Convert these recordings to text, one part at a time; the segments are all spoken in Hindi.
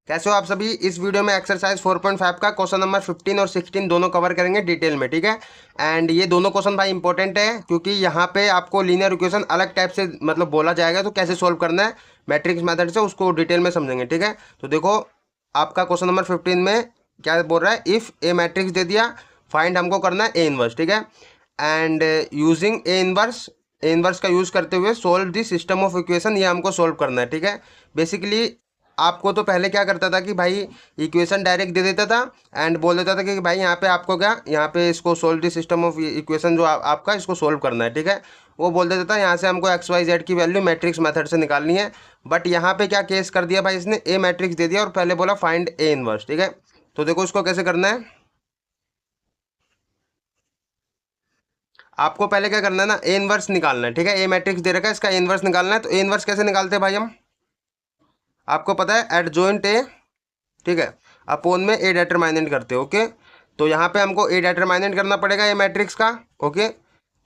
कैसे हो आप सभी। इस वीडियो में एक्सरसाइज 4.5 का क्वेश्चन नंबर 15 और 16 दोनों कवर करेंगे डिटेल में, ठीक है। एंड ये दोनों क्वेश्चन भाई इंपॉर्टेंट है क्योंकि यहाँ पे आपको लीनियर इक्वेशन अलग टाइप से मतलब बोला जाएगा, तो कैसे सोल्व करना है मैट्रिक्स मेथड से उसको डिटेल में समझेंगे, ठीक है। तो देखो आपका क्वेश्चन नंबर 15 में क्या बोल रहा है, इफ़ ए मैट्रिक्स दे दिया, फाइंड हमको करना है ए इनवर्स, ठीक है। एंड यूजिंग ए इनवर्स का यूज़ करते हुए solve the system of equation, ये हमको सोल्व करना है, ठीक है। बेसिकली आपको तो पहले क्या करता था कि भाई इक्वेशन डायरेक्ट दे देता था एंड बोल देता था कि भाई यहाँ पे आपको क्या, यहाँ पे इसको solve the system of equation जो आपका इसको सोल्व करना है, ठीक है। वो बोल देता था यहाँ से हमको एक्स वाई जेड की वैल्यू मैट्रिक्स मेथड से निकालनी है। बट यहाँ पे क्या केस कर दिया भाई, इसने ए मैट्रिक्स दे दिया और पहले बोला फाइंड ए इनवर्स, ठीक है। तो देखो इसको कैसे करना है, आपको पहले क्या करना है ना, ए इनवर्स निकालना है, ठीक है। ए मैट्रिक्स दे रखा है, इसका ए इनवर्स निकालना है। तो ए इनवर्स कैसे निकालते हैं भाई हम, आपको पता है एडजॉइंट ए, ठीक है, अपोन में ए डेटरमाइनेंट करते हो, ओके। तो यहाँ पे हमको ए डेटरमाइनेंट करना पड़ेगा ए मैट्रिक्स का, ओके।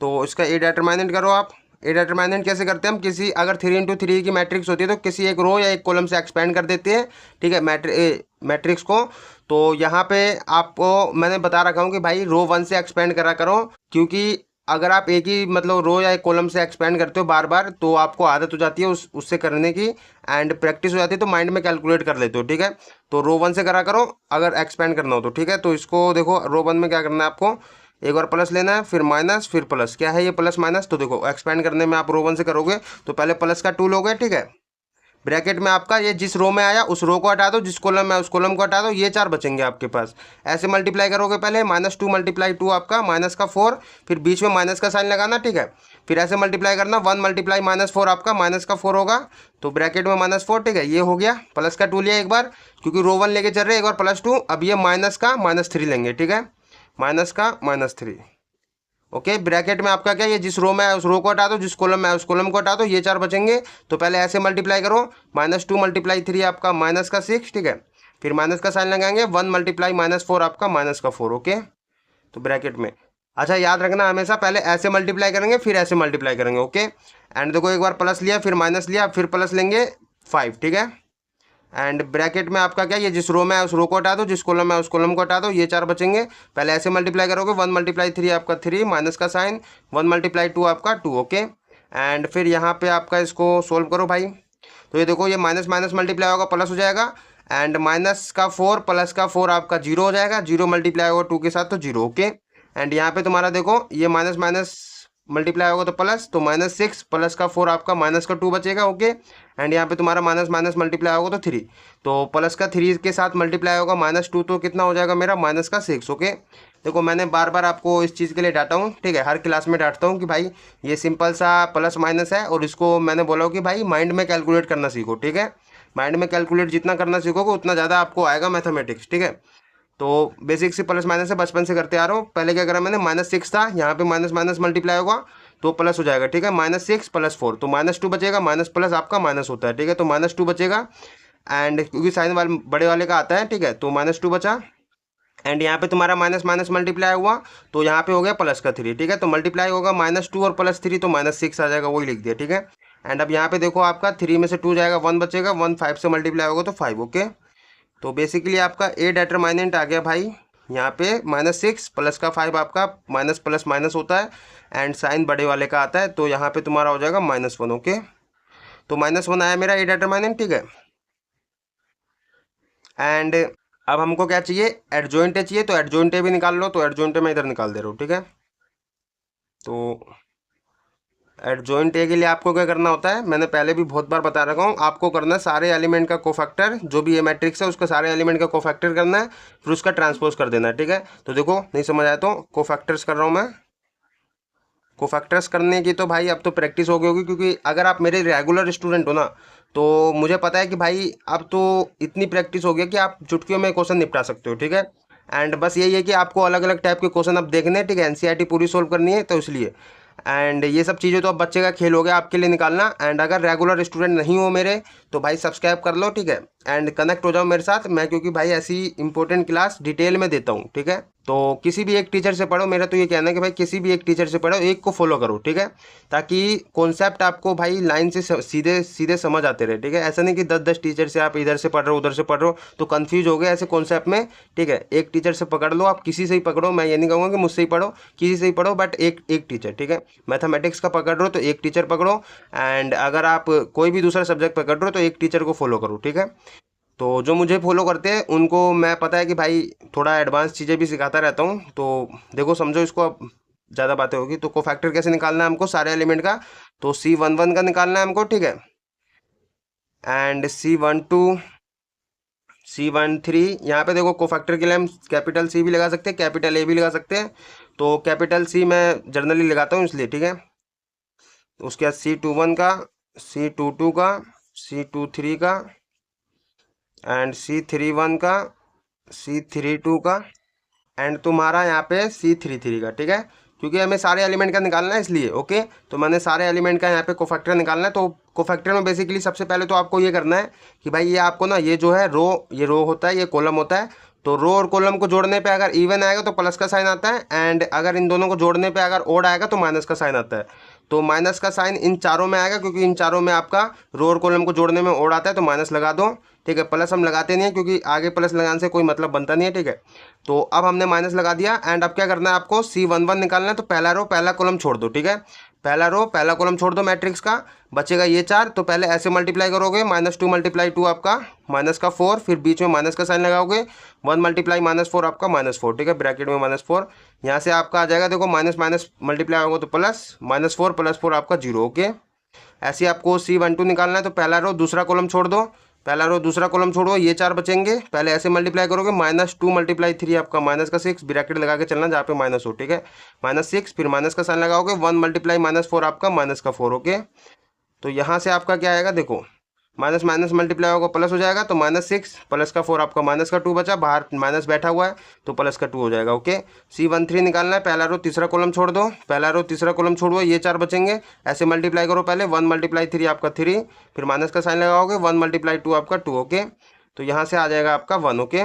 तो इसका ए डेटरमाइनेंट करो आप। ए डेटरमाइनेंट कैसे करते हैं हम, किसी अगर 3x3 की मैट्रिक्स होती है तो किसी एक रो या एक कॉलम से एक्सपेंड कर देते हैं, ठीक है, मैट्रिक्स को। तो यहाँ पे आपको मैंने बता रखा हूँ कि भाई रो 1 से एक्सपेंड करा करो, क्योंकि अगर आप एक ही मतलब रो या एक कॉलम से एक्सपेंड करते हो बार बार तो आपको आदत हो जाती है उससे करने की एंड प्रैक्टिस हो जाती है, तो माइंड में कैलकुलेट कर लेते हो, ठीक है। तो रो 1 से करा करो अगर एक्सपेंड करना हो तो, ठीक है। तो इसको देखो रो 1 में क्या करना है आपको, एक बार प्लस लेना है, फिर माइनस, फिर प्लस। क्या है ये प्लस माइनस, तो देखो एक्सपेंड करने में आप रो 1 से करोगे तो पहले प्लस का 2 लोगे, ठीक है। ब्रैकेट में आपका ये जिस रो में आया उस रो को हटा दो, जिस कॉलम में उस कॉलम को हटा दो, ये 4 बचेंगे आपके पास। ऐसे मल्टीप्लाई करोगे, पहले -2 × 2 आपका माइनस का 4, फिर बीच में माइनस का साइन लगाना, ठीक है। फिर ऐसे मल्टीप्लाई करना, 1 × -4 आपका माइनस का 4 होगा, तो ब्रैकेट में -4, ठीक है। ये हो गया, प्लस का 2 लिया एक बार क्योंकि रो 1 लेके चल रहे, एक बार +2। अब ये माइनस का -3 लेंगे, ठीक है, माइनस का -3, ओके। ब्रैकेट में आपका क्या, ये जिस रो में है उस रो को हटा दो, जिस कॉलम में है उस कॉलम को हटा दो, ये 4 बचेंगे। तो पहले ऐसे मल्टीप्लाई करो, -2 × 3 आपका माइनस का 6, ठीक है। फिर माइनस का साइन लगाएंगे, 1 × -4 आपका माइनस का 4, ओके। तो ब्रैकेट में, अच्छा याद रखना हमेशा पहले ऐसे मल्टीप्लाई करेंगे फिर ऐसे मल्टीप्लाई करेंगे, ओके। एंड देखो एक बार प्लस लिया, फिर माइनस लिया, फिर प्लस लेंगे 5, ठीक है। एंड ब्रैकेट में आपका क्या, ये जिस रो में है उस रो को हटा दो, जिस कॉलम में है उस कॉलम को हटा दो, ये 4 बचेंगे। पहले ऐसे मल्टीप्लाई करोगे, 1 × 3 आपका 3 माइनस का साइन, 1 × 2 आपका 2, ओके। एंड फिर यहाँ पे आपका इसको सोल्व करो भाई। तो ये देखो ये माइनस माइनस मल्टीप्लाई होगा प्लस हो जाएगा, एंड माइनस का 4 प्लस का 4 आपका 0 हो जाएगा, 0 मल्टीप्लाई होगा 2 के साथ तो 0, ओके। एंड यहाँ पे तुम्हारा देखो ये माइनस माइनस मल्टीप्लाई होगा तो प्लस, तो -6 प्लस का 4 आपका माइनस का 2 बचेगा, ओके। एंड यहाँ पे तुम्हारा माइनस माइनस मल्टीप्लाई होगा तो 3, तो प्लस का 3 के साथ मल्टीप्लाई होगा -2, तो कितना हो जाएगा मेरा माइनस का 6, ओके। देखो मैंने बार बार आपको इस चीज़ के लिए डांटा हूँ, ठीक है, हर क्लास में डांटता हूँ कि भाई ये सिंपल सा प्लस माइनस है, और इसको मैंने बोला कि भाई माइंड में कैलकुलेट करना सीखो, ठीक है। माइंड में कैलकुलेट जितना करना सीखोगे उतना ज़्यादा आपको आएगा मैथमेटिक्स, ठीक है। तो बेसिक से प्लस माइनस से बचपन से करते आ रहा हूँ। पहले क्या करा मैंने, -6 था, यहाँ पे माइनस माइनस मल्टीप्लाई होगा तो प्लस हो जाएगा, ठीक है। -6 + 4 तो -2 बचेगा, माइनस प्लस आपका माइनस होता है, ठीक है। तो -2 बचेगा, एंड क्योंकि साइन वाले बड़े वाले का आता है, ठीक है, तो -2 बचा। एंड यहाँ पे तुम्हारा माइनस माइनस मल्टीप्लाई हुआ तो यहाँ पे हो गया प्लस का 3, ठीक है। तो मल्टीप्लाई होगा -2 और +3 तो -6 आ जाएगा, वही लिख दिया, ठीक है। एंड अब यहाँ पे देखो आपका 3 में से 2 जाएगा, 1 बचेगा, 1 5 से मल्टीप्लाई होगा तो 5, ओके। तो बेसिकली आपका ए डेटरमाइनेंट आ गया भाई, यहाँ पे -6 प्लस का 5 आपका माइनस प्लस माइनस होता है, एंड साइन बड़े वाले का आता है, तो यहाँ पे तुम्हारा हो जाएगा -1, ओके। तो -1 आया मेरा ए डेटरमाइनेंट, ठीक है। एंड अब हमको क्या चाहिए, एडजॉइंट ए चाहिए, तो एडजॉइंट ए भी निकाल लो, तो एडजॉइंट ए मैं इधर निकाल दे रहा हूँ, ठीक है। तो एडजॉइंट ए के लिए आपको क्या करना होता है, मैंने पहले भी बहुत बार बता रखा हूँ, आपको करना है सारे एलिमेंट का कोफैक्टर, जो भी ये मैट्रिक्स है उसका सारे एलिमेंट का कोफैक्टर करना है, फिर उसका ट्रांसपोज कर देना है, ठीक है। तो देखो नहीं समझ आया तो कोफैक्टर्स कर रहा हूँ मैं। कोफैक्टर्स करने की तो भाई अब तो प्रैक्टिस हो गई होगी, क्योंकि अगर आप मेरे रेगुलर स्टूडेंट हो ना तो मुझे पता है कि भाई अब तो इतनी प्रैक्टिस हो गई कि आप चुटकियों में क्वेश्चन निपटा सकते हो, ठीक है। एंड बस यही है कि आपको अलग अलग टाइप के क्वेश्चन अब देखने हैं, ठीक है, एनसीईआरटी पूरी सोल्व करनी है तो इसलिए। एंड ये सब चीज़ें तो अब बच्चे का खेल हो गया आपके लिए निकालना। एंड अगर रेगुलर स्टूडेंट नहीं हो मेरे तो भाई सब्सक्राइब कर लो, ठीक है। एंड कनेक्ट हो जाओ मेरे साथ। मैं क्योंकि भाई ऐसी इंपॉर्टेंट क्लास डिटेल में देता हूँ, ठीक है। तो किसी भी एक टीचर से पढ़ो, मेरा तो ये कहना है कि भाई किसी भी एक टीचर से पढ़ो, एक को फॉलो करो, ठीक है, ताकि कॉन्सेप्ट आपको भाई लाइन से सीधे सीधे समझ आते रहे, ठीक है। ऐसा नहीं कि 10 टीचर से आप इधर से पढ़ रहे हो उधर से पढ़ रहे हो तो कंफ्यूज हो गए ऐसे कॉन्सेप्ट में, ठीक है। एक टीचर से पकड़ लो, आप किसी से ही पकड़ो, मैं ये नहीं कहूँगा कि मुझसे ही पढ़ो, किसी से ही पढ़ो, बट एक एक टीचर, ठीक है। मैथमेटिक्स का पकड़ रहे हो तो एक टीचर पकड़ो, एंड अगर आप कोई भी दूसरा सब्जेक्ट पकड़ रहे हो तो एक टीचर को फॉलो करो, ठीक है। तो जो मुझे फॉलो करते हैं उनको मैं पता है कि भाई थोड़ा एडवांस चीज़ें भी सिखाता रहता हूँ। तो देखो समझो इसको, अब ज़्यादा बातें होगी। तो कोफैक्टर कैसे निकालना है हमको सारे एलिमेंट का, तो C11 का निकालना है हमको, ठीक है। एंड C12 C13, यहाँ पे देखो कोफैक्टर के लिए हम कैपिटल C भी लगा सकते हैं, कैपिटल A भी लगा सकते हैं। तो कैपिटल C मैं जनरली लगाता हूँ इसलिए, ठीक है। उसके बाद C21 का, C22 का, C23 का, एंड C31 का, C32 का, एंड तुम्हारा यहाँ पे C33 का, ठीक है। क्योंकि हमें सारे एलिमेंट का निकालना है इसलिए, ओके। तो मैंने सारे एलिमेंट का यहाँ पे कोफैक्टर निकालना है। तो कोफैक्टर में बेसिकली सबसे पहले तो आपको ये करना है कि भाई ये आपको ना, ये जो है रो, ये रो होता है, ये कॉलम होता है। तो रो और कॉलम को जोड़ने पे अगर इवन आएगा तो प्लस का साइन आता है, एंड अगर इन दोनों को जोड़ने पे अगर ओड आएगा तो माइनस का साइन आता है। तो माइनस का साइन इन चारों में आएगा, क्योंकि इन चारों में आपका रो और कॉलम को जोड़ने में ओड आता है, तो माइनस लगा दो, ठीक है। प्लस हम लगाते नहीं है क्योंकि आगे प्लस लगाने से कोई मतलब बनता नहीं है, ठीक है। तो अब हमने माइनस लगा दिया, एंड अब क्या करना है आपको, C11 निकालना है। तो पहला रो पहला कॉलम छोड़ दो, ठीक है। पहला रो पहला कॉलम छोड़ दो मैट्रिक्स का, बचेगा ये 4। तो पहले ऐसे मल्टीप्लाई करोगे, -2 × 2 आपका -4, फिर बीच में माइनस का साइन लगाओगे, 1 × -4 आपका -4, ठीक है, ब्रैकेट में -4। यहाँ से आपका आ जाएगा, देखो माइनस माइनस मल्टीप्लाई होगा तो प्लस, -4 + 4 आपका 0, ओके। ऐसे आपको C12 निकालना है। तो पहला रो दूसरा कॉलम छोड़ दो, पहला रो दूसरा कॉलम छोड़ो, ये 4 बचेंगे। पहले ऐसे मल्टीप्लाई करोगे, -2 × 3 आपका -6, ब्रैकेट लगा के चलना जहाँ पे माइनस हो, ठीक है, -6, फिर माइनस का साइन लगाओगे, 1 × -4 आपका -4, ओके। तो यहाँ से आपका क्या आएगा, देखो माइनस माइनस मल्टीप्लाई होगा प्लस हो जाएगा, तो -6 + 4 आपका -2 बचा, बाहर माइनस बैठा हुआ है तो +2 हो जाएगा, ओके। C13 निकालना है। पहला रो तीसरा कॉलम छोड़ दो, पहला रो तीसरा कॉलम छोड़ो, ये 4 बचेंगे। ऐसे मल्टीप्लाई करो, पहले 1 × 3 आपका 3, फिर माइनस का साइन लगाओगे, 1 × 2 आपका 2, ओके। तो यहाँ से आ जाएगा आपका 1, ओके।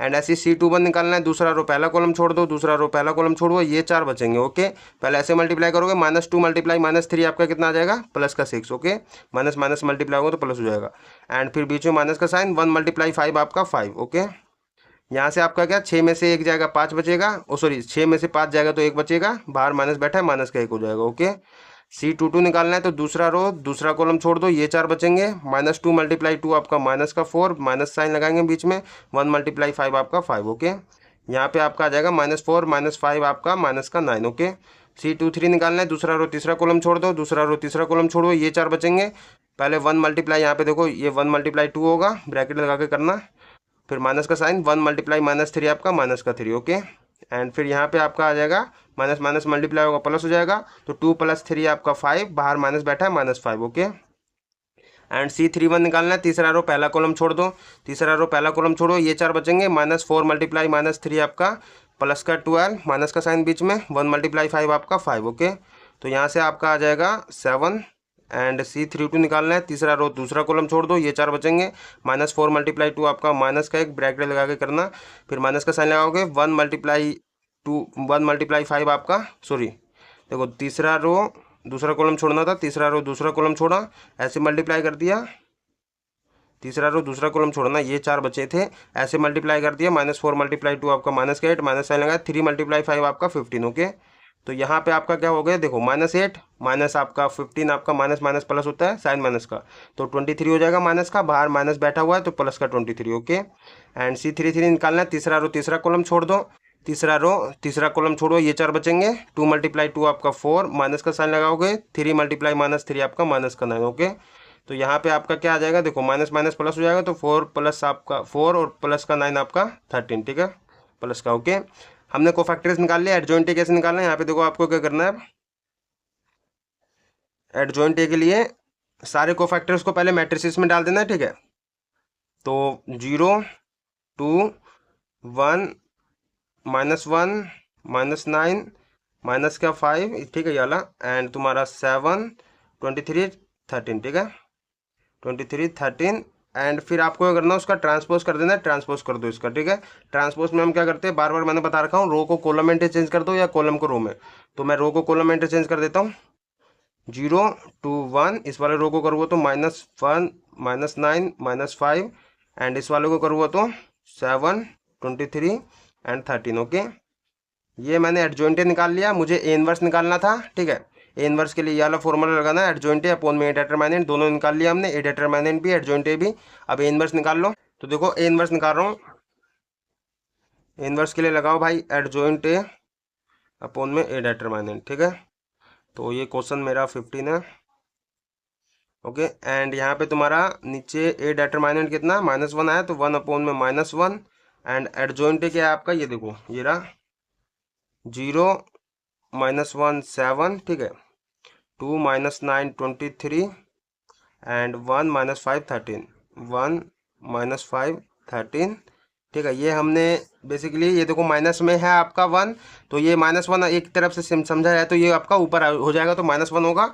एंड ऐसे C21 निकालना है। दूसरा रो पहला कॉलम छोड़ दो, दूसरा रो पहला कॉलम छोड़ो, ये 4 बचेंगे, ओके। पहले ऐसे मल्टीप्लाई करोगे, -2 × -3 आपका कितना आ जाएगा, +6, ओके। माइनस माइनस मल्टीप्लाई होगा तो प्लस हो जाएगा, एंड फिर बीच में माइनस का साइन, 1 × 5 आपका 5, ओके। यहाँ से आपका क्या, 6 में से 1 जाएगा 5 बचेगा, ओ सॉरी 6 में से 5 जाएगा तो 1 बचेगा, बाहर माइनस बैठा है, माइनस का 1 हो जाएगा, ओके। C22 निकालना है। तो दूसरा रो दूसरा कॉलम छोड़ दो, ये 4 बचेंगे, -2 × 2 आपका -4, माइनस साइन लगाएंगे बीच में, 1 × 5 आपका 5, ओके। यहाँ पे आपका आ जाएगा -4 -5 आपका -9, ओके। C23 निकालना है। दूसरा रो तीसरा कॉलम छोड़ दो, दूसरा रो तीसरा कॉलम छोड़ो, ये 4 बचेंगे। पहले 1 मल्टीप्लाई, यहाँ पे देखो ये 1 × 2 होगा, ब्रैकेट लगा के करना, फिर माइनस का साइन, 1 × -3 आपका -3, ओके। एंड फिर यहाँ पे आपका आ जाएगा माइनस माइनस मल्टीप्लाई होगा प्लस हो जाएगा, तो 2 + 3 आपका 5, बाहर माइनस बैठा है -5, ओके। एंड C31 निकालना है। तीसरा रो पहला कॉलम छोड़ दो, तीसरा रो पहला कॉलम छोड़ो, ये 4 बचेंगे। -4 × -3 आपका +12, माइनस का साइन बीच में, 1 × 5 आपका 5, ओके। तो यहाँ से आपका आ जाएगा 7। एंड C32 निकालना है। तीसरा रो दूसरा कॉलम छोड़ दो, ये 4 बचेंगे। -4 × 2 आपका माइनस का 1, ब्रैकेट लगा के करना, फिर माइनस का साइन लगाओगे, 1 × 5 आपका, सॉरी देखो तीसरा रो दूसरा कॉलम छोड़ना था, तीसरा रो दूसरा कॉलम छोड़ा, ऐसे मल्टीप्लाई कर दिया, तीसरा रो दूसरा कॉलम छोड़ना, ये 4 बचे थे, ऐसे मल्टीप्लाई कर दिया, -4 × 2 आपका -8, माइनस साइन लगाया, 3 × 5 आपका 15, ओके। तो यहाँ पे आपका क्या हो गया, देखो -8 माइनस आपका 15 आपका माइनस माइनस प्लस होता है साइन माइनस का, तो 23 हो जाएगा माइनस का, बाहर माइनस बैठा हुआ है तो प्लस का 23, ओके। एंड C33 निकालना है। तीसरा रो तीसरा कॉलम छोड़ दो, तीसरा रो तीसरा कॉलम छोड़ो, ये 4 बचेंगे। 2 × 2 आपका 4, माइनस का साइन लगाओगे, 3 × -3 आपका -9, ओके। तो यहाँ पे आपका क्या आ जाएगा, देखो माइनस माइनस प्लस हो जाएगा, तो 4 प्लस आपका 4 और प्लस का 9 आपका 13, ठीक है, प्लस का, ओके। हमने कोफैक्टर्स निकाल लिया। एडजॉइंट ए कैसे निकालना है, यहाँ पे देखो आपको क्या करना है। एडजॉइंट ए के लिए सारे कोफैक्टर्स को पहले मैट्रिसेस में डाल देना है, ठीक है। तो 0 2 1 -1 -9 माइनस का 5, ठीक है ये वाला, एंड तुम्हारा 7 23 13, ठीक है, 23 13 एंड फिर आपको क्या करना है, उसका ट्रांसपोज कर देना है, ट्रांसपोज कर दो इसका, ठीक है। ट्रांसपोज में हम क्या करते हैं, बार बार मैंने बता रखा हूँ, रो को कॉलम में इंटरचेंज कर दो या कॉलम को रो में। तो मैं रो को कॉलम में इंटरचेंज कर देता हूँ, 0 2 1, इस वाले रो को करूँगा तो -1 -9 -5, एंड इस वाले को करूँगा तो 7 23 एंड 13, ओके। ये मैंने एडजॉइंटे निकाल लिया, मुझे ए इनवर्स निकालना था, ठीक है। ए इनवर्स के लिए ये वाला फॉर्मूला लगाना है, एडजॉइंटे अपॉन में ए डिटरमिनेंट, दोनों निकाल लिया हमने, ए डिटरमिनेंट भी एडजॉइंटे भी। अब ए इनवर्स निकाल लो। तो देखो ए इनवर्स निकाल रहा हूँ, ए इनवर्स के लिए लगाओ भाई एडजॉइंटे अपॉन में ए डिटरमिनेंट, ठीक है। तो ये क्वेश्चन मेरा 15 है, ओके। एंड यहाँ पे तुम्हारा नीचे ए डिटरमिनेंट कितना -1 आया, तो 1 अपॉन में -1, एंड एडजॉइंटे क्या है आपका, ये देखो ये रहा 0 -1 7, ठीक है, 2 -9 23 एंड 1 -5 13, 1 -5 13, ठीक है। ये हमने बेसिकली, ये देखो माइनस में है आपका 1, तो ये -1 एक तरफ से समझा जाए तो ये आपका ऊपर हो जाएगा, तो -1 होगा।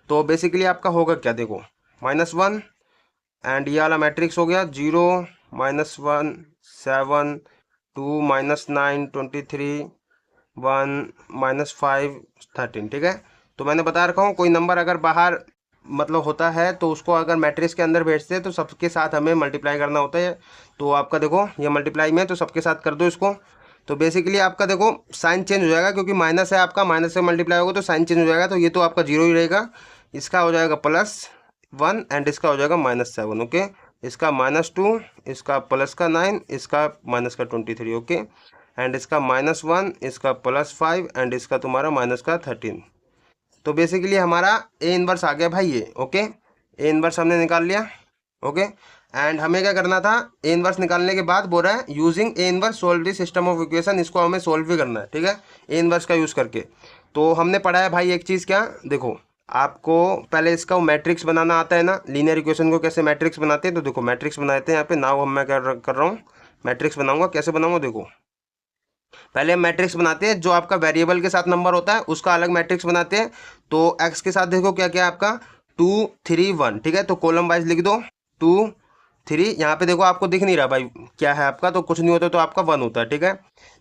तो बेसिकली आपका होगा क्या, देखो -1, एंड ये वाला मैट्रिक्स हो गया 0 -1 7 2 -9 23 1 -5 13, ठीक है। तो मैंने बता रखा हूँ, कोई नंबर अगर बाहर मतलब होता है तो उसको अगर मैट्रिक्स के अंदर भेजते हैं तो सबके साथ हमें मल्टीप्लाई करना होता है। तो आपका देखो ये मल्टीप्लाई में, तो सबके साथ कर दो इसको। तो बेसिकली आपका देखो साइन चेंज हो जाएगा, क्योंकि माइनस है आपका, माइनस से मल्टीप्लाई होगा तो साइन चेंज हो जाएगा। तो ये तो आपका 0 ही रहेगा, इसका हो जाएगा +1 एंड इसका हो जाएगा -7, ओके। इसका -2, इसका +9, इसका -23, ओके। एंड इसका -1, इसका +5 एंड इसका तुम्हारा -13। तो बेसिकली हमारा ए इनवर्स आ गया भाई ये, ओके। ए इनवर्स हमने निकाल लिया, ओके। एंड हमें क्या करना था, ए इनवर्स निकालने के बाद बोल रहा है using A inverse solve the system of equation, इसको हमें सोल्व भी करना है, ठीक है, ए इनवर्स का यूज़ करके। तो हमने पढ़ा है भाई एक चीज़, क्या देखो, आपको पहले इसका मैट्रिक्स बनाना आता है ना, लीनियर इक्वेशन को कैसे मैट्रिक्स बनाते हैं। तो देखो मैट्रिक्स बनाते हैं यहाँ पे, नाउ हम मैं क्या कर रहा हूँ, मैट्रिक्स बनाऊंगा। कैसे बनाऊंगा, देखो पहले हम मैट्रिक्स बनाते हैं, जो आपका वेरिएबल के साथ नंबर होता है उसका अलग मैट्रिक्स बनाते हैं। तो एक्स के साथ देखो क्या क्या है आपका 2 3 1, ठीक है। तो कॉलम वाइज लिख दो 2 3, यहाँ पे देखो आपको दिख नहीं रहा भाई क्या है आपका, तो कुछ नहीं होता तो आपका 1 होता है, ठीक है।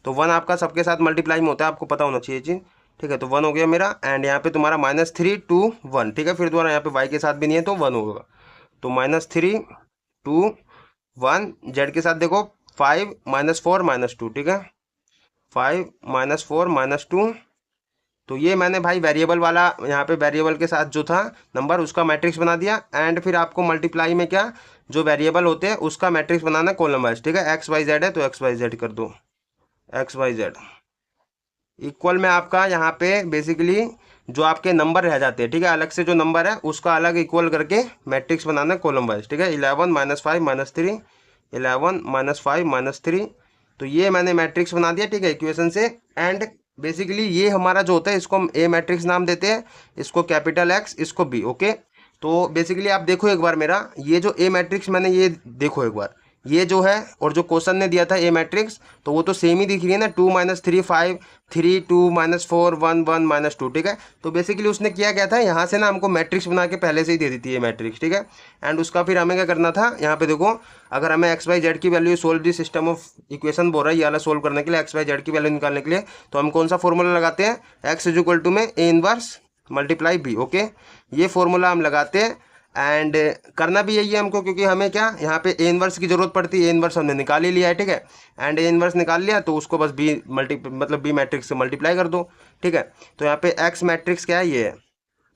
तो 1 आपका सबके साथ मल्टीप्लाई में होता है, आपको पता होना चाहिए चीज़, ठीक है। तो 1 हो गया मेरा, एंड यहाँ पे तुम्हारा -3 2 1, ठीक है। फिर दोबारा यहाँ पे वाई के साथ भी नहीं है तो 1 होगा, तो -3 2 1। जेड के साथ देखो 5 -4 -2, ठीक है, 5 -4 -2। तो ये मैंने भाई वेरिएबल वाला यहाँ पे वेरिएबल के साथ जो था नंबर उसका मैट्रिक्स बना दिया। एंड फिर आपको मल्टीप्लाई में क्या, जो वेरिएबल होते हैं उसका मैट्रिक्स बनाना कॉलम वाइज, ठीक है। एक्स वाई जेड है तो एक्स वाई जेड कर दो, एक्स वाई जेड इक्वल में आपका यहाँ पे बेसिकली जो आपके नंबर रह जाते हैं, ठीक है, अलग से जो नंबर है उसका अलग इक्वल करके मैट्रिक्स बनाना कॉलम वाइज, ठीक है। 11 -5 -3, 11 -5 -3। तो ये मैंने मैट्रिक्स बना दिया, ठीक है, इक्वेशन से। एंड बेसिकली ये हमारा जो होता है इसको हम ए मैट्रिक्स नाम देते हैं, इसको कैपिटल एक्स, इसको बी, ओके। तो बेसिकली आप देखो एक बार मेरा ये जो ए मैट्रिक्स मैंने ये देखो एक बार, ये जो है और जो क्वेश्चन ने दिया था ए मैट्रिक्स, तो वो तो सेम ही दिख रही है ना, 2 -3 5 3 2 -4 1 1 -2, ठीक है। तो बेसिकली उसने किया क्या था, यहाँ से ना हमको मैट्रिक्स बना के पहले से ही दे दी थी ये मैट्रिक्स, ठीक है। एंड उसका फिर हमें क्या करना था, यहाँ पे देखो अगर हमें एक्स वाई जेड की value solve the system of equation बोल रहा है ये वाला सोल्व करने के लिए, एक्स वाई जेड की वैल्यू निकालने के लिए, तो हम कौन सा फॉर्मूला लगाते हैं, एक्स इज इक्वल टू में A inverse multiply B, okay. ये फॉर्मूला हम लगाते हैं। एंड करना भी यही है हमको, क्योंकि हमें क्या यहाँ पे ए इनवर्स की जरूरत पड़ती है, ए इनवर्स हमने निकाल ही लिया है, ठीक है। एंड ए इनवर्स निकाल लिया तो उसको बस बी मतलब बी मैट्रिक्स से मल्टीप्लाई कर दो, ठीक है। तो यहाँ पे एक्स मैट्रिक्स क्या है, ये है।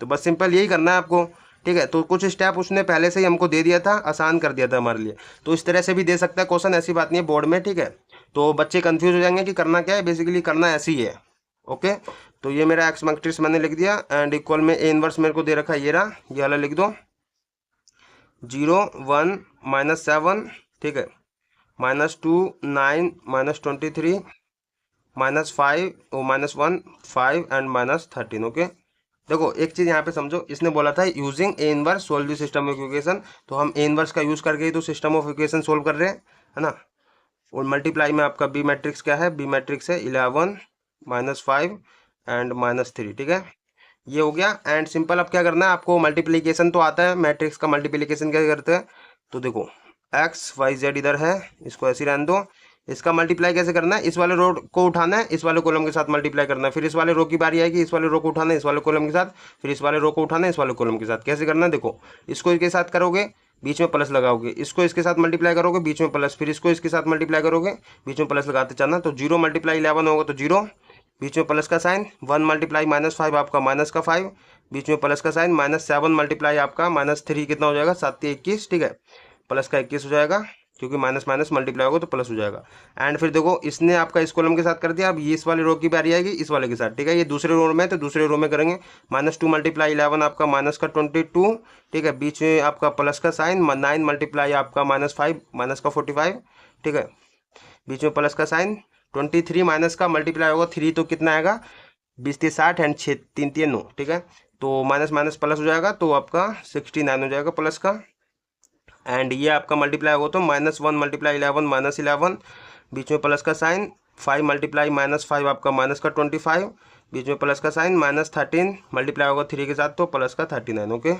तो बस सिंपल यही करना है आपको, ठीक है। तो कुछ स्टेप उसने पहले से ही हमको दे दिया था, आसान कर दिया था हमारे लिए। तो इस तरह से भी दे सकता है क्वेश्चन, ऐसी बात नहीं है बोर्ड में, ठीक है। तो बच्चे कंफ्यूज हो जाएंगे कि करना क्या है, बेसिकली करना ऐसे ही है, ओके। तो ये मेरा एक्स मैट्रिक्स मैंने लिख दिया, एंड इक्वल में ए इनवर्स मेरे को दे रखा है, ये रहा, ये वाला लिख दो 0 1 -7, ठीक है, -2 9 -23 -5 -1 5 एंड -13, ओके। देखो एक चीज़ यहाँ पे समझो, इसने बोला था using A inverse solve the system of equation, तो हम ए इनवर्स का यूज़ करके ही तो सिस्टम ऑफ इक्वेशन सोल्व कर रहे हैं, है ना। और मल्टीप्लाई में आपका बी मैट्रिक्स क्या है, बी मैट्रिक्स है 11 -5 एंड -3, ठीक है। ये हो गया। एंड सिंपल अब क्या करना है आपको, मल्टीप्लिकेशन तो आता है, मैट्रिक्स का मल्टीप्लिकेशन कैसे करते हैं। तो देखो एक्स वाई जेड इधर है, इसको ऐसे रहने दो। इसका मल्टीप्लाई कैसे करना है, इस वाले रो को उठाना है, इस वाले कॉलम के साथ मल्टीप्लाई करना है, फिर इस वाले रो की बारी आएगी, इस वाले रो को उठाना है इस वाले कॉलम के साथ, फिर इस वाले रो को उठाना है इस वाले कॉलम के साथ। कैसे करना है देखो, इसको इसके साथ करोगे, बीच में प्लस लगाओगे, इसको इसके साथ मल्टीप्लाई करोगे, बीच में प्लस, फिर इसको इसके साथ मल्टीप्लाई करोगे, बीच में प्लस लगाते जाना। तो 0 × 11 होगा तो 0, बीच में प्लस का साइन, 1 × -5 आपका माइनस का 5, बीच में प्लस का साइन, -7 × आपका -3 कितना हो जाएगा, 7 × 21, ठीक है, प्लस का 21 हो जाएगा, क्योंकि माइनस माइनस मल्टीप्लाई होगा तो प्लस हो जाएगा। एंड फिर देखो इसने आपका इस कॉलम के साथ कर दिया, अब ये इस वाले रो की बारी आएगी इस वाले के साथ, ठीक है, ये दूसरे रो में, तो दूसरे रो में करेंगे, -2 × 11 आपका माइनस का 22, ठीक है, बीच में आपका प्लस का साइन, 9 × आपका -5 माइनस का 45, ठीक है, बीच में प्लस का साइन, 23 माइनस का मल्टीप्लाई होगा 3 तो कितना आएगा, 20×3 = 60 एंड 6 3 3 9, ठीक है, तो माइनस माइनस प्लस हो जाएगा, तो आपका 69 हो जाएगा प्लस का। एंड ये आपका मल्टीप्लाई होगा तो -1 × 11 -11, बीच में प्लस का साइन, 5 × -5 आपका माइनस का 25, बीच में प्लस का साइन, -13 मल्टीप्लाई होगा 3 के साथ तो प्लस का 39, ओके।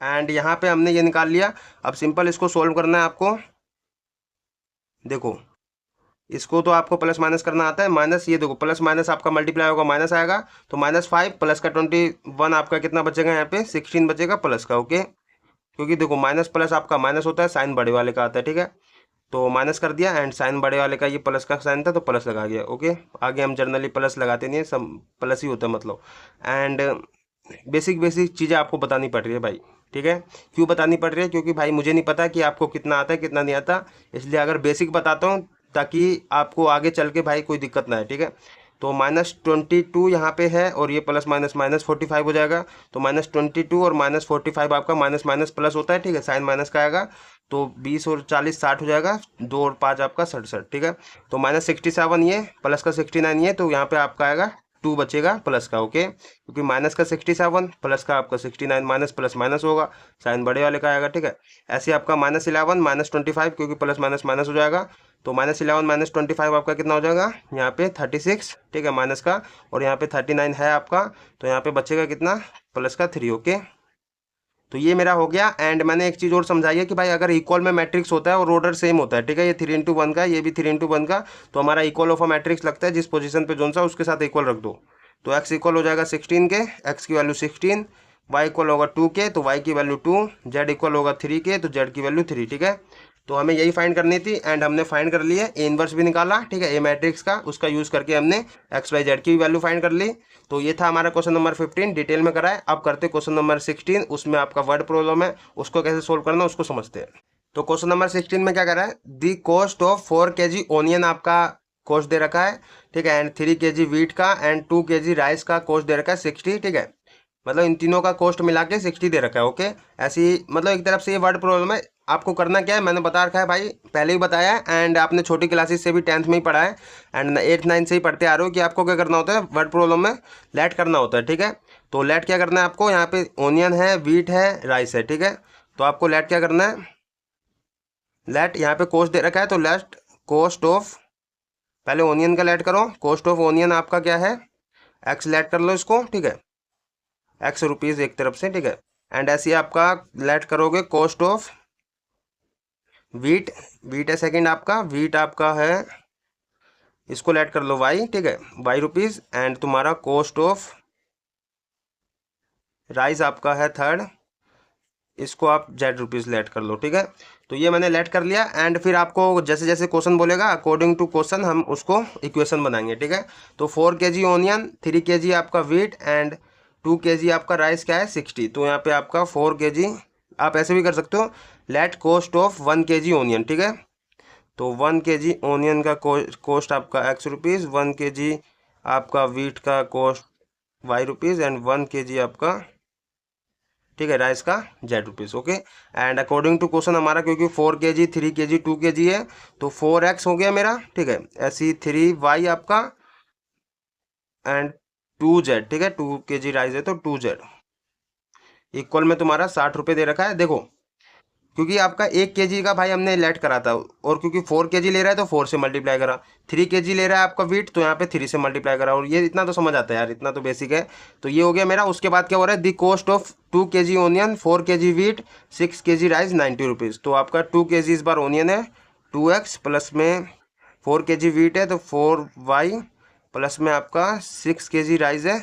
एंड यहाँ पे हमने ये निकाल लिया। अब सिंपल इसको सोल्व करना है आपको। देखो इसको तो आपको प्लस माइनस करना आता है, माइनस, ये देखो प्लस माइनस आपका मल्टीप्लाई होगा माइनस आएगा, तो -5 प्लस का 21 आपका कितना बचेगा, यहाँ पे 16 बचेगा प्लस का, ओके, क्योंकि देखो माइनस प्लस आपका माइनस होता है, साइन बड़े वाले का आता है, ठीक है, तो माइनस कर दिया एंड साइन बड़े वाले का ये प्लस का साइन था तो प्लस लगा गया, ओके। आगे हम जनरली प्लस लगाते नहीं है, सब प्लस ही होता है मतलब। एंड बेसिक बेसिक चीज़ें आपको बतानी पड़ रही है भाई, ठीक है। क्यों बतानी पड़ रही है, क्योंकि भाई मुझे नहीं पता कि आपको कितना आता है कितना नहीं आता, इसलिए अगर बेसिक बताता हूँ ताकि आपको आगे चल के भाई कोई दिक्कत ना है, ठीक है। तो -22 यहाँ पे है और ये प्लस माइनस -45 हो जाएगा, तो -22 और -45 आपका माइनस माइनस प्लस होता है, ठीक है, साइन माइनस का आएगा, तो 20 और 40 60 हो जाएगा, 2 और 5 आपका 67, ठीक है। तो -67 ये प्लस का 69 ये, तो यहाँ पे आपका आएगा 2 बचेगा प्लस का, ओके, क्योंकि माइनस का 67 प्लस का आपका 69, माइनस प्लस माइनस होगा, साइन बड़े वाले का आएगा, ठीक है। ऐसे आपका -11 -25 क्योंकि प्लस माइनस माइनस हो जाएगा, तो -11 -25 आपका कितना हो जाएगा, यहाँ पे 36, ठीक है, माइनस का, और यहाँ पे 39 है आपका, तो यहाँ पे बचेगा कितना, प्लस का 3, ओके। तो ये मेरा हो गया। एंड मैंने एक चीज़ और समझाई है कि भाई अगर इक्वल में मैट्रिक्स होता है और ऑर्डर सेम होता है, ठीक है, ये 3 × 1 का, ये भी 3 × 1 का, तो हमारा इक्वल ऑफ अ मैट्रिक्स लगता है, जिस पोजीशन पे जोन सा उसके साथ इक्वल रख दो। तो x इक्वल हो जाएगा 16 के, x की वैल्यू 16, y इक्वल होगा 2 के, तो y की वैल्यू 2, z इक्वल होगा 3 के, तो z की वैल्यू 3, ठीक है। तो हमें यही फाइंड करनी थी एंड हमने फाइंड कर लिया, ए इनवर्स भी निकाला, ठीक है, ए मैट्रिक्स का, उसका यूज करके हमने एक्स वाई जेड की भी वैल्यू फाइंड कर ली। तो ये था हमारा क्वेश्चन नंबर 15, डिटेल में कराए। अब करते क्वेश्चन नंबर 16, उसमें आपका वर्ड प्रॉब्लम है, उसको कैसे सोल्व करना उसको समझते हैं। तो क्वेश्चन नंबर 16 में क्या कर रहा है, दी कॉस्ट ऑफ 4 kg ओनियन आपका कॉस्ट दे रखा है, ठीक है, एंड 3 kg वीट का एंड 2 kg राइस का कॉस्ट दे रखा है 60, ठीक है, मतलब इन तीनों का कॉस्ट मिला के 60 दे रखा है, ओके। ऐसी मतलब एक तरफ से ये वर्ड प्रॉब्लम है। आपको करना क्या है, मैंने बता रखा है भाई, पहले ही बताया है एंड आपने छोटी क्लासेस से भी 10th में ही पढ़ा है एंड 8 9 से ही पढ़ते आ रहे हो कि आपको क्या करना होता है, वर्ड प्रॉब्लम में लेट करना होता है, ठीक है। तो लेट क्या करना है आपको, यहाँ पे ओनियन है, वीट है, राइस है, ठीक है, तो आपको लेट क्या करना है, लेट यहाँ पे कॉस्ट दे रखा है, तो लेट कॉस्ट ऑफ, पहले ओनियन का लेट करो, कॉस्ट ऑफ ओनियन आपका क्या है, एक्स लेट कर लो इसको, ठीक है, एक्स रुपीज़ एक तरफ से, ठीक है। एंड ऐसे ही आपका लेट करोगे कॉस्ट ऑफ वीट, वीट है सेकंड आपका, वीट आपका है, इसको लेट कर लो वाई, ठीक है, वाई रुपीज़, एंड तुम्हारा कॉस्ट ऑफ राइस आपका है थर्ड, इसको आप जेड रुपीज़ लेट कर लो, ठीक है। तो ये मैंने लेट कर लिया एंड फिर आपको जैसे जैसे क्वेश्चन बोलेगा अकॉर्डिंग टू क्वेश्चन हम उसको इक्वेशन बनाएंगे, ठीक है। तो 4 kg ओनियन, 3 kg आपका वीट एंड 2 kg आपका राइस क्या है 60, तो यहाँ पे आपका 4 kg, आप ऐसे भी कर सकते हो, let cost of 1 kg onion, ठीक है। तो 1 kg ओनियन का कॉस्ट आपका एक्स रुपीज़, 1 kg आपका वीट का cost Y rupees and 1 kg आपका, ठीक है, राइस का Z rupees, okay. And according to question हमारा क्योंकि 4 kg 3 kg 2 kg है, तो 4x हो गया मेरा, ठीक है, ऐसी 3y आपका एंड 2z, ठीक है, 2 kg राइस है तो 2z इक्वल में तुम्हारा 60 रुपये दे रखा है। देखो क्योंकि आपका 1 kg का भाई हमने लेट करा था, और क्योंकि 4 kg ले रहा है तो 4 से मल्टीप्लाई करा, 3 kg ले रहा है आपका वीट तो यहाँ पे 3 से मल्टीप्लाई करा, और ये इतना तो समझ आता है यार, इतना तो बेसिक है। तो ये हो गया मेरा। उसके बाद क्या हो रहा है, दी cost of 2 kg onion, 4 kg wheat, 6 kg rice, 90 rupees. तो आपका 2 kg इस बार ओनियन है, 2x प्लस में 4 kg वीट है तो 4y, प्लस में आपका 6 kg राइस है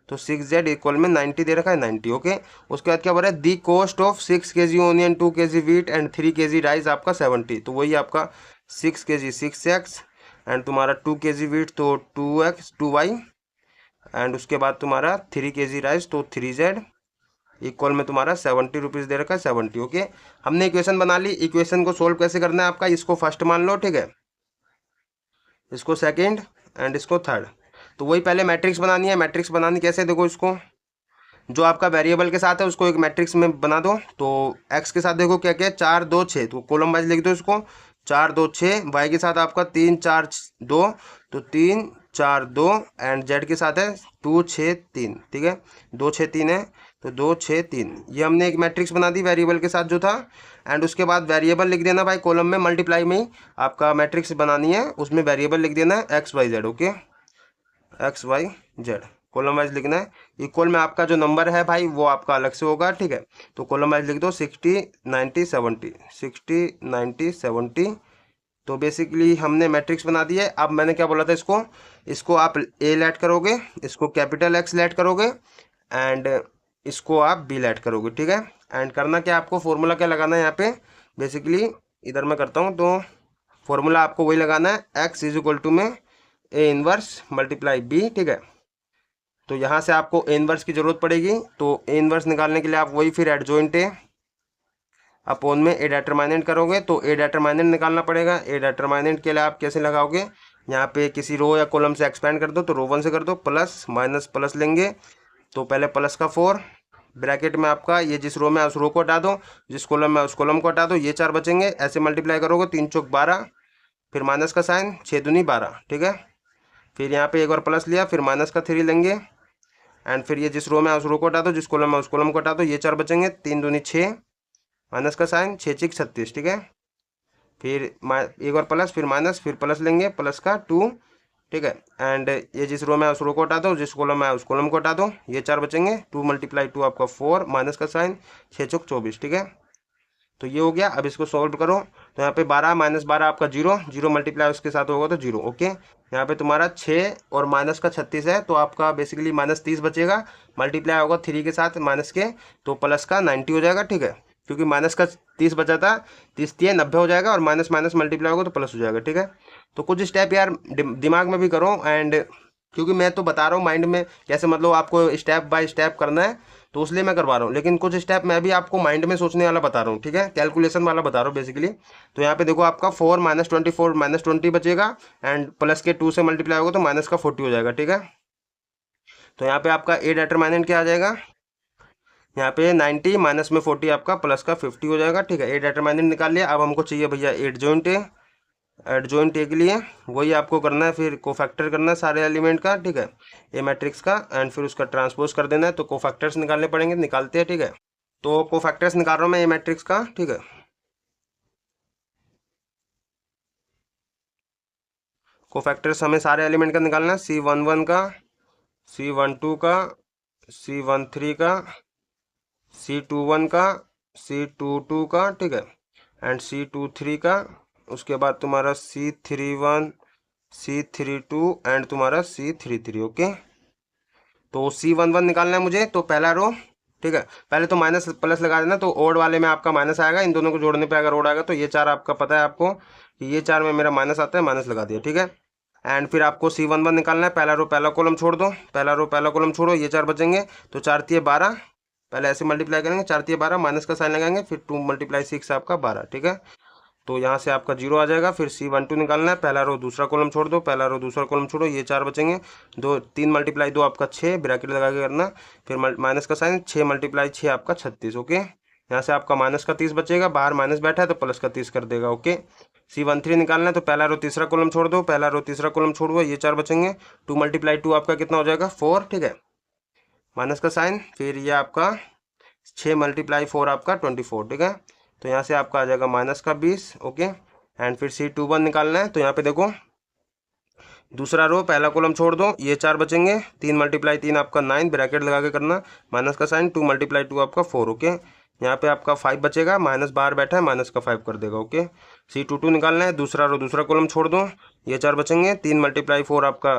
तो 6z इक्वल में 90 दे रखा है, 90। ओके। उसके बाद क्या बोल रहा है, दी cost of 6 kg onion, 2 kg wheat and 3 kg rice आपका 70। तो वही आपका 6 kg 6x एंड तुम्हारा 2 kg वीट तो 2x 2y एंड उसके बाद तुम्हारा 3 kg राइस तो 3z इक्वल में तुम्हारा 70 रुपीज़ दे रखा है, 70। ओके। हमने इक्वेशन बना ली। इक्वेशन को सोल्व कैसे करना है आपका, इसको फर्स्ट मान लो, ठीक है, इसको सेकेंड एंड इसको थर्ड। तो वही पहले मैट्रिक्स बनानी है। मैट्रिक्स बनानी कैसे, देखो इसको जो आपका वेरिएबल के साथ है उसको एक मैट्रिक्स में बना दो। तो एक्स के साथ देखो क्या क्या है, 4 2 6, तो कॉलम वाइज लिख दो इसको 4 2 6। वाई के साथ आपका 3 4 2, तो 3 4 2 एंड जेड के साथ है 2 6 3, ठीक है, 2 6 3 है तो 2 6 3। ये हमने एक मैट्रिक्स बना दी वेरिएबल के साथ जो था। एंड उसके बाद वेरिएबल लिख देना भाई कॉलम में, मल्टीप्लाई में ही आपका मैट्रिक्स बनानी है, उसमें वेरिएबल लिख देना है X Y Z. Okay, X Y Z column wise लिखना है। इक्वल में आपका जो नंबर है भाई वो आपका अलग से होगा, ठीक है। तो कॉलम वाइज लिख दो 60 90 70, 60 90 70। तो बेसिकली हमने मैट्रिक्स बना दी है। अब मैंने क्या बोला था, इसको इसको आप ए लेट करोगे, इसको कैपिटल एक्स लेट करोगे एंड इसको आप बी लेट करोगे, ठीक है। एंड करना क्या, आपको फॉर्मूला क्या लगाना है यहाँ पे, बेसिकली इधर मैं करता हूँ। तो फॉर्मूला आपको वही लगाना है, एक्स इज इक्वल टू में ए इनवर्स मल्टीप्लाई बी, ठीक है। तो यहाँ से आपको ए इनवर्स की जरूरत पड़ेगी। तो ए इनवर्स निकालने के लिए आप वही फिर एडजॉइंट ए अपोन में ए डेटरमाइनेंट करोगे, तो ए डेटरमाइनेंट निकालना पड़ेगा। ए डेटरमाइनेंट के लिए आप कैसे लगाओगे, यहाँ पे किसी रो या कॉलम से एक्सपेंड कर दो, तो रो 1 से कर दो, प्लस माइनस प्लस लेंगे। तो पहले प्लस का 4 ब्रैकेट में आपका, ये जिस रो में है उस रो को हटा दो, जिस कॉलम में उस कॉलम को हटा दो, ये 4 बचेंगे। ऐसे मल्टीप्लाई करोगे 3 चौक 12, फिर माइनस का साइन 6 दूनी 12, ठीक है। फिर यहाँ पे एक बार प्लस लिया, फिर माइनस का 3 लेंगे एंड फिर ये जिस रो में है उस रो को हटा दो, जिस कॉलम में उस कॉलम को हटा दो, ये 4 बचेंगे। 3 दूनी 6, माइनस का साइन 6 6 36, ठीक है। फिर एक बार प्लस, फिर माइनस, फिर प्लस लेंगे, प्लस का 2, ठीक है। एंड ये जिस रो में है उस रो को हटा दो, जिस कॉलम में है उस कॉलम को हटा दो, ये 4 बचेंगे। 2 × 2 आपका 4, माइनस का साइन 6 चौक 24, ठीक है। तो ये हो गया। अब इसको सॉल्व करो, तो यहाँ पे 12 माइनस 12 आपका 0, 0 मल्टीप्लाई उसके साथ होगा तो 0। ओके। यहाँ पे तुम्हारा 6 और माइनस का 36 है, तो आपका बेसिकली माइनस 30 बचेगा, मल्टीप्लाई होगा 3 के साथ माइनस के, तो प्लस का 90 हो जाएगा, ठीक है। क्योंकि माइनस का 30 बचा था, 30 3 90 हो जाएगा, और माइनस माइनस मल्टीप्लाई होगा तो प्लस हो जाएगा, ठीक है। तो कुछ स्टेप यार दिमाग में भी करो, एंड क्योंकि मैं तो बता रहा हूँ माइंड में कैसे, मतलब आपको स्टेप बाय स्टेप करना है, तो इसलिए मैं करवा रहा हूँ। लेकिन कुछ स्टेप मैं भी आपको माइंड में सोचने वाला बता रहा हूँ, ठीक है, कैलकुलेशन वाला बता रहा हूँ बेसिकली। तो यहाँ पे देखो आपका 4 माइनस 24 माइनस 20 बचेगा, एंड प्लस के 2 से मल्टीप्लाई होगा तो माइनस का 40 हो जाएगा, ठीक है। तो यहाँ पे आपका ए डेटरमाइनेंट क्या आ जाएगा, यहाँ पे 90 माइनस में 40 आपका प्लस का 50 हो जाएगा, ठीक है। ए डेटरमाइनेंट निकाल लिया। अब हमको चाहिए भैया एडजॉइंट ए। एडजॉइंट ए के लिए वही आपको करना है, फिर कोफैक्टर करना है सारे एलिमेंट का, ठीक है, ए मैट्रिक्स का, एंड फिर उसका ट्रांसपोज कर देना है। तो कोफैक्टर्स निकालने पड़ेंगे, निकालते हैं, ठीक है। तो कोफैक्टर्स निकाल रहा हूँ मैं ए मैट्रिक्स का, ठीक है। कोफैक्टर्स हमें सारे एलिमेंट का निकालना है, C11 का, C12 का, C13 का, C21 का, C22 का, ठीक है, एंड C23 का। उसके बाद तुम्हारा C31, C32 एंड तुम्हारा C33। ओके। तो C11 निकालना है मुझे, तो पहला रो, ठीक है, पहले तो माइनस प्लस लगा देना, तो ओड वाले में आपका माइनस आएगा, इन दोनों को जोड़ने पे अगर ओड आएगा, तो ये 4 आपका पता है आपको कि ये 4 में मेरा माइनस आता है, माइनस लगा दिया, ठीक है। एंड फिर आपको C11 निकालना है, पहला रो पहला कॉलम छोड़ दो, पहला रो पहला कॉलम छोड़ो, ये 4 बचेंगे। तो 4 3 12, पहले ऐसे मल्टीप्लाई करेंगे, 4 3 12, माइनस का साइन लगाएंगे, फिर 2 × 6 आपका 12, ठीक है। तो यहाँ से आपका 0 आ जाएगा। फिर C12 निकालना है, पहला रो दूसरा कॉलम छोड़ दो, पहला रो दूसरा कॉलम छोड़ो, ये 4 बचेंगे। 2 3 × 2 आपका 6, ब्रैकेट लगा के करना, फिर माइनस का साइन 6 × 6 आपका 36। ओके। यहाँ से आपका माइनस का 30 बचेगा, बाहर माइनस बैठा है तो प्लस का 30 कर देगा। ओके। C13 निकालना है, तो पहला रो तीसरा कॉलम छोड़ दो, पहला रो तीसरा कॉलम छोड़ दो, ये 4 बचेंगे। 2 × 2 आपका कितना हो जाएगा, 4, ठीक है, माइनस का साइन, फिर ये आपका 6 × 4 आपका 24, ठीक है। तो यहाँ से आपका आ जाएगा -20, ओके। एंड फिर C21 निकालना है, तो यहाँ पे देखो दूसरा रो पहला कॉलम छोड़ दो, ये 4 बचेंगे, 3 × 3 आपका 9, ब्रैकेट लगा के करना, माइनस का साइन, 2 × 2 आपका 4, ओके। यहाँ पे आपका 5 बचेगा, माइनस बाहर बैठा है, माइनस का 5 कर देगा, ओके। C22 निकालना है, दूसरा रो दूसरा कॉलम छोड़ दो, ये 4 बचेंगे, 3 × 4 आपका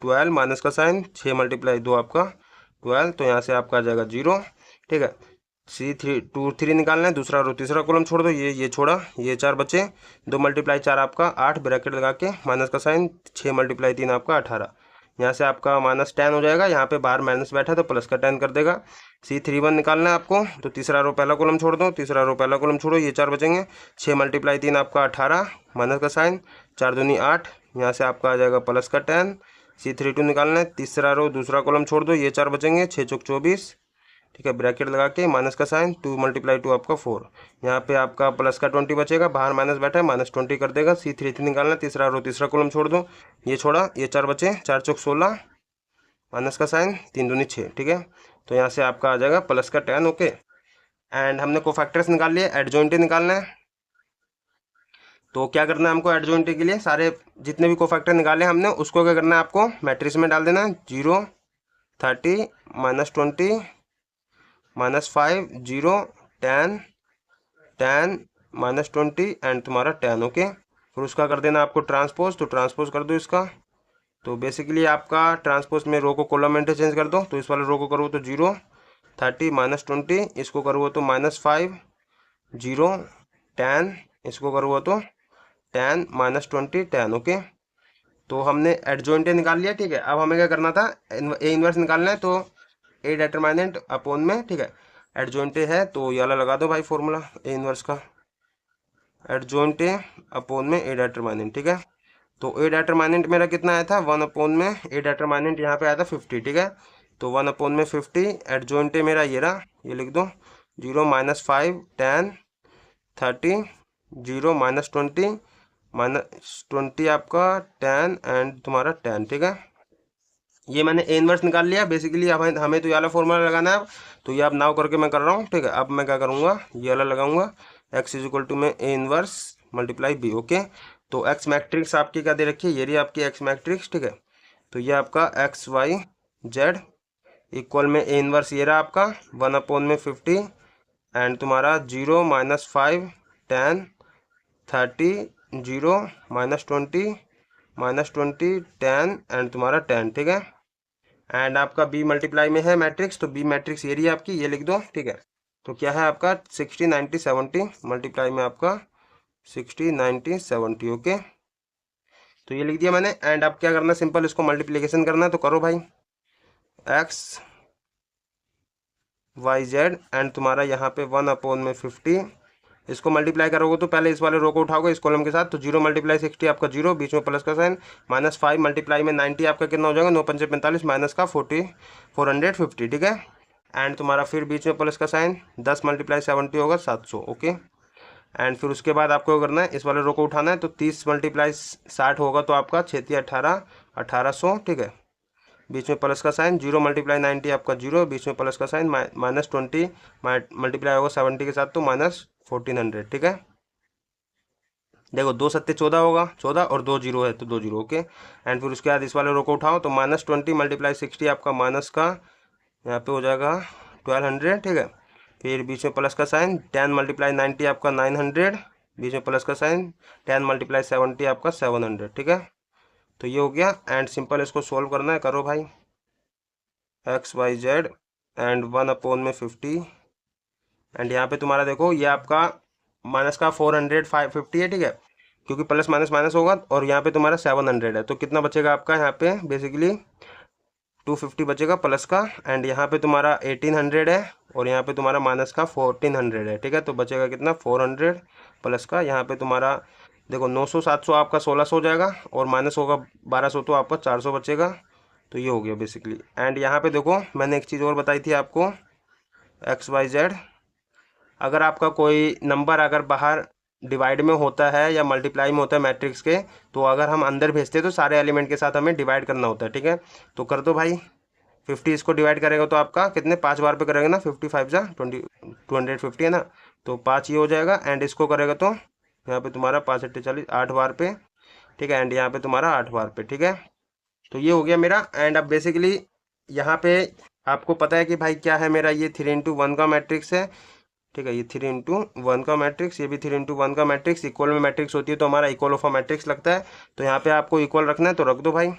12, माइनस का साइन, 6 × 2 आपका 12, तो यहाँ से आपका आ जाएगा 0, ठीक है। C23 निकालना है, दूसरा रो तीसरा कॉलम छोड़ दो, ये छोड़ा, ये 4 बचे, 2 × 4 आपका 8, ब्रैकेट लगा के माइनस का साइन, 6 × 3 आपका 18, यहाँ से आपका -10 हो जाएगा, यहाँ पे बाहर माइनस बैठा तो प्लस का 10 कर देगा। C31 निकालना है आपको, तो तीसरा रो पहला कॉलम छोड़ दो, तीसरा रो पहला कॉलम छोड़ो, ये 4 बचेंगे, 6 × 3 आपका 18, माइनस का साइन, 4 दूनी 8, यहाँ से आपका आ जाएगा प्लस का 10। C32 निकालना है, तीसरा रो दूसरा कॉलम छोड़ दो, ये 4 बचेंगे, 6 × 24, ठीक है, ब्रैकेट लगा के माइनस का साइन, 2 × 2 आपका 4, यहाँ पे आपका प्लस का 20 बचेगा, बाहर माइनस बैठा है, -20 कर देगा। C33 निकालना, तीसरा रो तीसरा कॉलम छोड़ दो, ये छोड़ा, ये 4 बचे, 4 × 16, माइनस का साइन, 3 दूनी 6, ठीक है। तो यहाँ से आपका आ जाएगा प्लस का 10, ओके। एंड हमने कोफैक्टर्स निकाल लिए, एडजॉइंट निकालना है, तो क्या करना है हमको एडजॉइंट के लिए, सारे जितने भी कोफैक्टर निकाले हमने उसको क्या करना है आपको मैट्रिक्स में डाल देना है, 0 30 -20 -5 0 10 10 -20 एंड तुम्हारा 10, ओके। फिर उसका कर देना आपको ट्रांसपोज, तो ट्रांसपोज कर दो इसका, तो बेसिकली आपका ट्रांसपोज में रो को कॉलम में इंटरचेंज कर दो, तो इस वाले रो को करो तो 0 30 -20, इसको करो तो -5 0 10, इसको करो तो 10 -20 10, ओके। तो हमने एडजॉइंट निकाल लिया, ठीक है। अब हमें क्या करना था, ए इनवर्स निकालना है, तो ए डिटरमिनेंट अपॉन में, ठीक है, एडजॉइंट है, तो ये वाला लगा दो भाई फॉर्मूला ए इनवर्स का, एडजॉइंट अपॉन में ए डिटरमिनेंट, ठीक है। तो ए डिटरमिनेंट मेरा कितना आया था, 1 अपॉन में ए डिटरमिनेंट यहाँ पे आया था 50, ठीक है। तो 1 अपॉन में 50, एडजॉइंट मेरा ये रहा, ये लिख दो, 0 -5 10 30 0 -20 -20 आपका 10 एंड तुम्हारा 10, ठीक है। ये मैंने ए इनवर्स निकाल लिया, बेसिकली अब हमें तो ये वाला फॉर्मूला लगाना है, तो ये अब नाव करके मैं कर रहा हूँ, ठीक है। अब मैं क्या करूँगा, ये वाला लगाऊंगा, x = में ए इनवर्स × b, ओके। तो x मैट्रिक्स आपकी क्या दे रखी है, ये रही आपकी x मैट्रिक्स, ठीक है। तो ये आपका x y z इक्वल में ए इनवर्स ये रहा आपका 1 अपॉन में 50 एंड तुम्हारा 0 -5 10 30 0 -20 10 एंड तुम्हारा 10, ठीक है। एंड आपका b मल्टीप्लाई में है मैट्रिक्स, तो b मैट्रिक्स ये रही आपकी, ये लिख दो, ठीक है। तो क्या है आपका 60 90 70, मल्टीप्लाई में आपका 60 90 70, ओके। तो ये लिख दिया मैंने। एंड अब क्या करना है, सिंपल इसको मल्टीप्लिकेशन करना है, तो करो भाई, x y z एंड तुम्हारा यहाँ पे 1 अपॉन में 50, इसको मल्टीप्लाई करोगे तो पहले इस वाले रो को उठाओगे इस कॉलम के साथ, तो 0 × 60 आपका 0, बीच में प्लस का साइन, -5 मल्टीप्लाई में 90 आपका कितना हो जाएगा, 9 × 5 = 45, माइनस का 450, ठीक है। एंड तुम्हारा फिर बीच में प्लस का साइन, 10 × 70 होगा 700, ओके। एंड फिर उसके बाद आपको करना है इस वाले रो को उठाना है, तो 30 × 60 होगा तो आपका 6 × 18 1800, ठीक है। बीच में प्लस का साइन, 0 × 90 आपका 0, बीच में प्लस का साइन, -20 मल्टीप्लाई होगा 70 के साथ तो -1400, ठीक है। देखो 2 7 14 होगा, 14 और 2 0 है तो 2 0, ओके। एंड फिर उसके बाद इस वाले रो को उठाओ, तो -20 × 60 आपका माइनस का यहाँ पे हो जाएगा 1200, ठीक है। फिर बीच में प्लस का साइन, 10 × 90 आपका 900, बीच में प्लस का साइन, 10 × 70 आपका 700, ठीक है। तो ये हो गया। एंड सिंपल इसको सोल्व करना है, करो भाई, x y z and 1 upon में 50 एंड यहाँ पे तुम्हारा देखो ये आपका माइनस का 450 है, ठीक है, क्योंकि प्लस माइनस माइनस होगा, और यहाँ पे तुम्हारा 700 है, तो कितना बचेगा आपका यहाँ पे बेसिकली 250 बचेगा प्लस का, एंड यहाँ पे तुम्हारा 1800 है, और यहाँ पे तुम्हारा माइनस का 1400 है, ठीक है। तो बचेगा कितना 400 प्लस का, यहाँ पे तुम्हारा देखो 900 700 आपका 1600 हो जाएगा, और माइनस होगा 1200 तो आपका 400 बचेगा। तो ये हो गया बेसिकली। एंड यहाँ पे देखो मैंने एक चीज़ और बताई थी आपको, एक्स वाई जेड, अगर आपका कोई नंबर अगर बाहर डिवाइड में होता है या मल्टीप्लाई में होता है मैट्रिक्स के, तो अगर हम अंदर भेजते हैं तो सारे एलिमेंट के साथ हमें डिवाइड करना होता है, ठीक है। तो कर दो भाई, 50 इसको डिवाइड करेगा तो आपका कितने 5 बार पे करेगा ना, 55 जा 250 है ना, तो 5 ये हो जाएगा। एंड इसको करेगा तो यहाँ पे तुम्हारा 5 8 40 8 बार पे, ठीक है। एंड यहाँ पे तुम्हारा 8 बार पे, ठीक है। तो ये हो गया मेरा। एंड अब बेसिकली यहाँ पे आपको पता है कि भाई क्या है मेरा, ये 3x1 का मैट्रिक्स है, ठीक है। ये 3x1 का मैट्रिक्स, ये भी 3x1 का मैट्रिक्स, इक्वल में मैट्रिक्स होती है तो हमारा इक्वल ऑफ अ मैट्रिक्स लगता है। तो यहाँ पे आपको इक्वल रखना है तो रख दो भाई।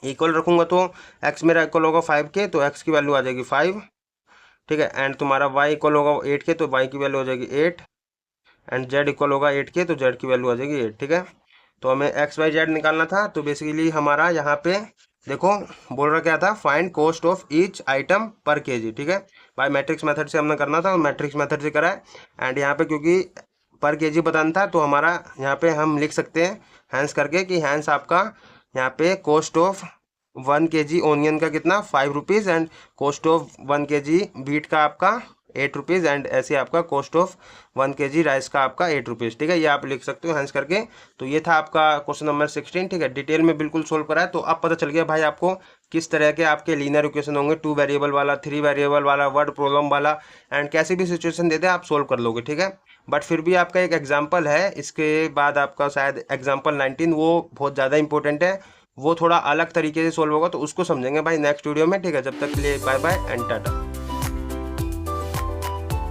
इक्वल रखूंगा तो x मेरा इक्वल होगा 5 के, तो x की वैल्यू आ जाएगी 5, ठीक है। एंड तुम्हारा y इक्वल होगा 8 के, तो y की वैल्यू हो जाएगी 8। एंड z इक्वल होगा 8 के, तो z की वैल्यू आ जाएगी 8, ठीक है। तो हमें एक्स वाई जेड निकालना था। तो बेसिकली हमारा यहाँ पे देखो बोल रहा क्या था, find cost of each item पर केजी, ठीक है भाई। मैट्रिक्स मेथड से हमने करना था, मैट्रिक्स मेथड से करा है। एंड यहाँ पे क्योंकि पर केजी बताना था तो हमारा यहाँ पे हम लिख सकते हैं हैंस करके कि हैंस आपका यहाँ पे कॉस्ट ऑफ 1 kg ओनियन का कितना 5 rupees, and cost of 1 kg wheat का आपका 8 रुपीज़, एंड ऐसे आपका कॉस्ट ऑफ 1 kg राइस का आपका 8 रुपीज़, ठीक है। ये आप लिख सकते हो हैंस करके। तो ये था आपका क्वेश्चन नंबर 16, ठीक है। डिटेल में बिल्कुल सोल्व करा है। तो अब पता चल गया भाई आपको किस तरह के आपके लीनियर इक्वेशन होंगे, 2 वेरिएबल वाला, 3 वेरिएबल वाला, वर्ड प्रॉब्लम वाला, एंड कैसी भी सिचुएशन देते हैं आप सोल्व कर लोगे, ठीक है। बट फिर भी आपका एक एग्जाम्पल है, इसके बाद आपका शायद एग्जाम्पल 19, वो बहुत ज़्यादा इंपॉर्टेंट है, वो थोड़ा अलग तरीके से सोल्व होगा, तो उसको समझेंगे भाई नेक्स्ट वीडियो में, ठीक है। जब तक के लिए बाय बाय एंड टाटा।